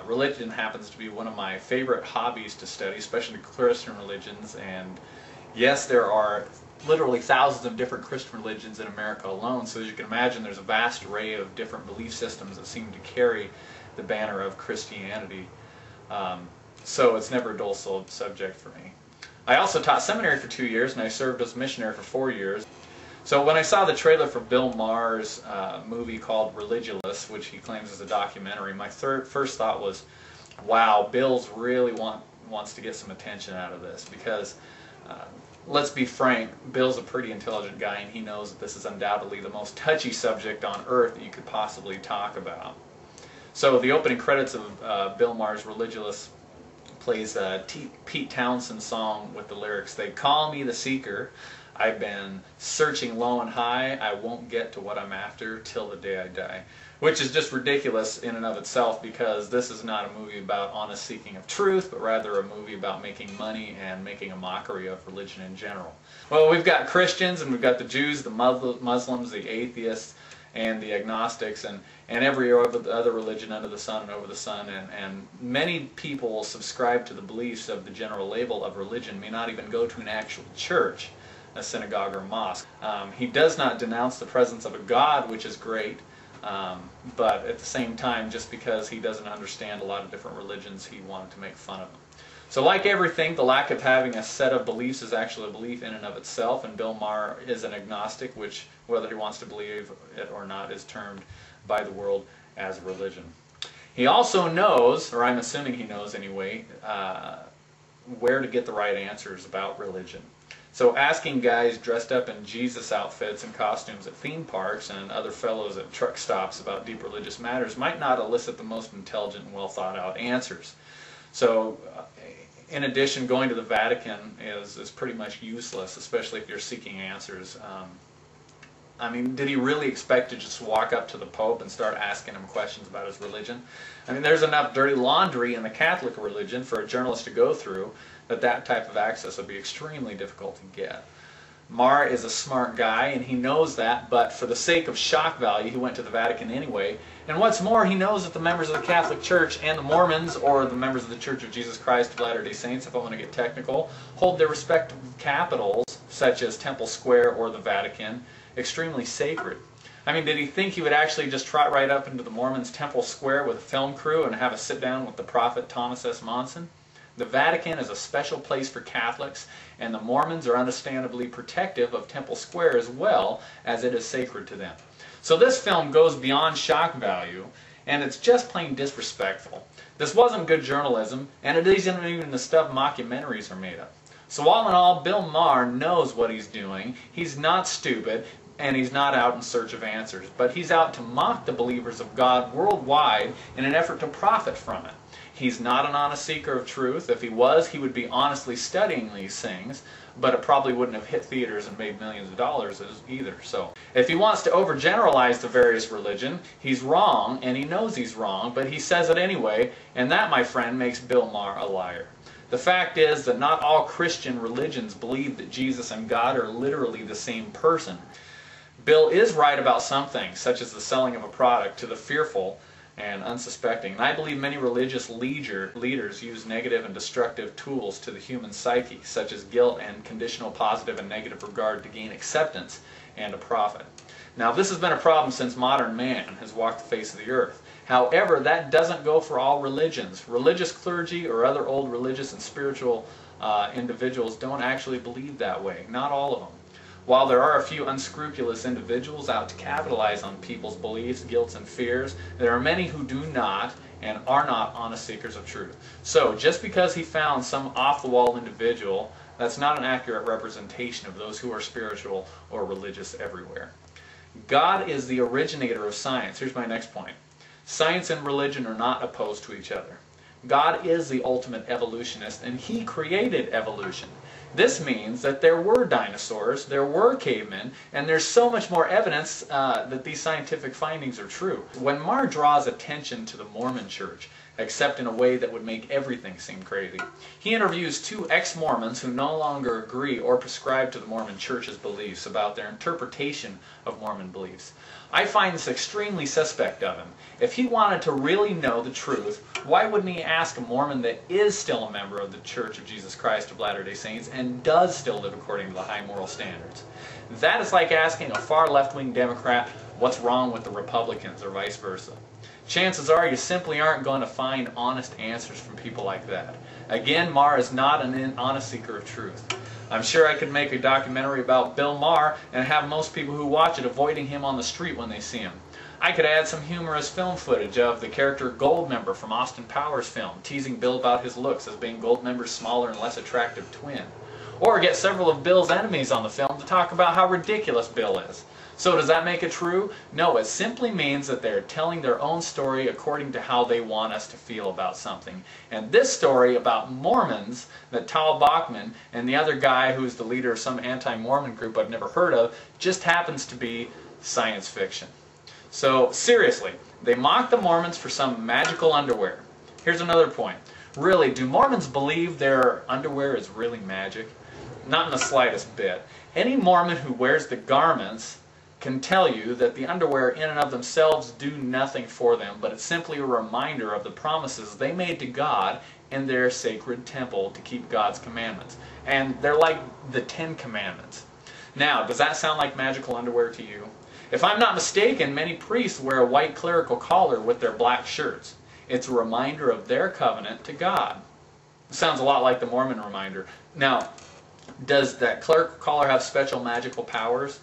Religion happens to be one of my favorite hobbies to study, especially Christian religions. And yes, there are literally thousands of different Christian religions in America alone. So as you can imagine, there's a vast array of different belief systems that seem to carry the banner of Christianity. So it's never a dull subject for me. I also taught seminary for 2 years, and I served as a missionary for 4 years. So when I saw the trailer for Bill Maher's movie called Religulous, which he claims is a documentary, my first thought was, wow, Bill's really wants to get some attention out of this, because let's be frank, Bill's a pretty intelligent guy, and he knows that this is undoubtedly the most touchy subject on earth that you could possibly talk about. So the opening credits of Bill Maher's Religulous plays Pete Townshend's song with the lyrics, "They call me the seeker. I've been searching low and high. I won't get to what I'm after till the day I die." Which is just ridiculous in and of itself, because this is not a movie about honest seeking of truth, but rather a movie about making money and making a mockery of religion in general. Well, we've got Christians, and we've got the Jews, the Muslims, the atheists, and the agnostics, and every other religion under the sun and over the sun, and many people subscribe to the beliefs of the general label of religion, may not even go to an actual church, a synagogue or mosque. He does not denounce the presence of a God, which is great, but at the same time, just because he doesn't understand a lot of different religions, he wanted to make fun of them. So like everything, the lack of having a set of beliefs is actually a belief in and of itself, and Bill Maher is an agnostic, which, whether he wants to believe it or not, is termed by the world as religion. He also knows, or I'm assuming he knows anyway, where to get the right answers about religion. So asking guys dressed up in Jesus outfits and costumes at theme parks and other fellows at truck stops about deep religious matters might not elicit the most intelligent and well thought out answers. So in addition, going to the Vatican is pretty much useless, especially if you're seeking answers. I mean, did he really expect to just walk up to the Pope and start asking him questions about his religion? I mean, there's enough dirty laundry in the Catholic religion for a journalist to go through that type of access would be extremely difficult to get. Maher is a smart guy, and he knows that, but for the sake of shock value, he went to the Vatican anyway. And what's more, he knows that the members of the Catholic Church and the Mormons, or the members of the Church of Jesus Christ of Latter-day Saints, if I want to get technical, hold their respective capitals, such as Temple Square or the Vatican, extremely sacred. I mean, did he think he would actually just trot right up into the Mormons' Temple Square with a film crew and have a sit-down with the prophet Thomas S. Monson? The Vatican is a special place for Catholics, and the Mormons are understandably protective of Temple Square as well, as it is sacred to them. So this film goes beyond shock value, and it's just plain disrespectful. This wasn't good journalism, and it isn't even the stuff mockumentaries are made of. So all in all, Bill Maher knows what he's doing. He's not stupid, and he's not out in search of answers, but he's out to mock the believers of God worldwide in an effort to profit from it. He's not an honest seeker of truth. If he was, he would be honestly studying these things, but it probably wouldn't have hit theaters and made millions of dollars either. So if he wants to overgeneralize the various religion, he's wrong, and he knows he's wrong, but he says it anyway, and that, my friend, makes Bill Maher a liar. The fact is that not all Christian religions believe that Jesus and God are literally the same person. Bill is right about some things, such as the selling of a product to the fearful and unsuspecting. And I believe many religious leaders use negative and destructive tools to the human psyche, such as guilt and conditional positive and negative regard, to gain acceptance and a profit. Now, this has been a problem since modern man has walked the face of the earth. However, that doesn't go for all religions. Religious clergy or other old religious and spiritual individuals don't actually believe that way. Not all of them. While there are a few unscrupulous individuals out to capitalize on people's beliefs, guilt, and fears, there are many who do not and are not honest seekers of truth. So, just because he found some off-the-wall individual, that's not an accurate representation of those who are spiritual or religious everywhere. God is the originator of science. Here's my next point. Science and religion are not opposed to each other. God is the ultimate evolutionist, and He created evolution. This means that there were dinosaurs, there were cavemen, and there's so much more evidence that these scientific findings are true. When Maher draws attention to the Mormon Church, except in a way that would make everything seem crazy, he interviews two ex-Mormons who no longer agree or prescribe to the Mormon Church's beliefs about their interpretation of Mormon beliefs. I find this extremely suspect of him. If he wanted to really know the truth, why wouldn't he ask a Mormon that is still a member of the Church of Jesus Christ of Latter-day Saints and does still live according to the high moral standards? That is like asking a far left-wing Democrat what's wrong with the Republicans or vice versa. Chances are you simply aren't going to find honest answers from people like that. Again, Maher is not an honest seeker of truth. I'm sure I could make a documentary about Bill Maher and have most people who watch it avoiding him on the street when they see him. I could add some humorous film footage of the character Goldmember from Austin Powers' film, teasing Bill about his looks as being Goldmember's smaller and less attractive twin. Or get several of Bill's enemies on the film to talk about how ridiculous Bill is. So does that make it true? No, it simply means that they're telling their own story according to how they want us to feel about something. And this story about Mormons that Tal Bachman and the other guy who's the leader of some anti-Mormon group I've never heard of just happens to be science fiction. So seriously, they mock the Mormons for some magical underwear. Here's another point. Really, do Mormons believe their underwear is really magic? Not in the slightest bit. Any Mormon who wears the garments can tell you that the underwear in and of themselves do nothing for them, but it's simply a reminder of the promises they made to God in their sacred temple to keep God's commandments. And they're like the 10 Commandments. Now, does that sound like magical underwear to you? If I'm not mistaken, many priests wear a white clerical collar with their black shirts. It's a reminder of their covenant to God. It sounds a lot like the Mormon reminder. Now, does that clerical collar have special magical powers?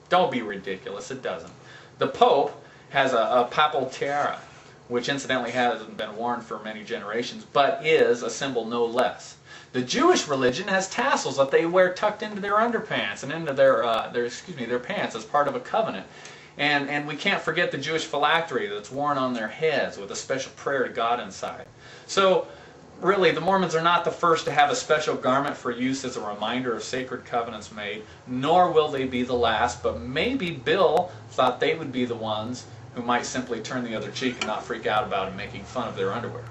Don't be ridiculous, it doesn't. The Pope has a papal tiara, which incidentally hasn't been worn for many generations, but is a symbol no less. The Jewish religion has tassels that they wear tucked into their underpants and into their pants as part of a covenant. And we can't forget the Jewish phylactery that's worn on their heads with a special prayer to God inside. So, really, the Mormons are not the first to have a special garment for use as a reminder of sacred covenants made, nor will they be the last, but maybe Bill thought they would be the ones who might simply turn the other cheek and not freak out about him making fun of their underwear.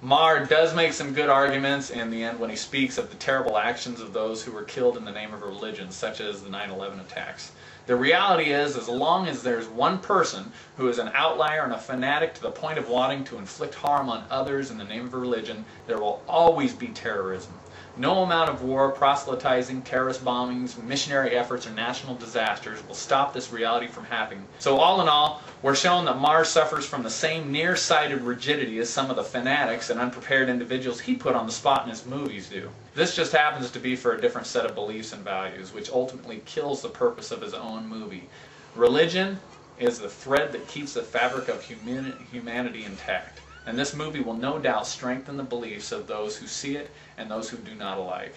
Maher does make some good arguments in the end when he speaks of the terrible actions of those who were killed in the name of religion, such as the 9/11 attacks. The reality is, as long as there's one person who is an outlier and a fanatic to the point of wanting to inflict harm on others in the name of religion, there will always be terrorism. No amount of war, proselytizing, terrorist bombings, missionary efforts, or national disasters will stop this reality from happening. So all in all, we're shown that Maher suffers from the same nearsighted rigidity as some of the fanatics and unprepared individuals he put on the spot in his movies do. This just happens to be for a different set of beliefs and values, which ultimately kills the purpose of his own movie. Religion is the thread that keeps the fabric of humanity intact. And this movie will no doubt strengthen the beliefs of those who see it and those who do not alike.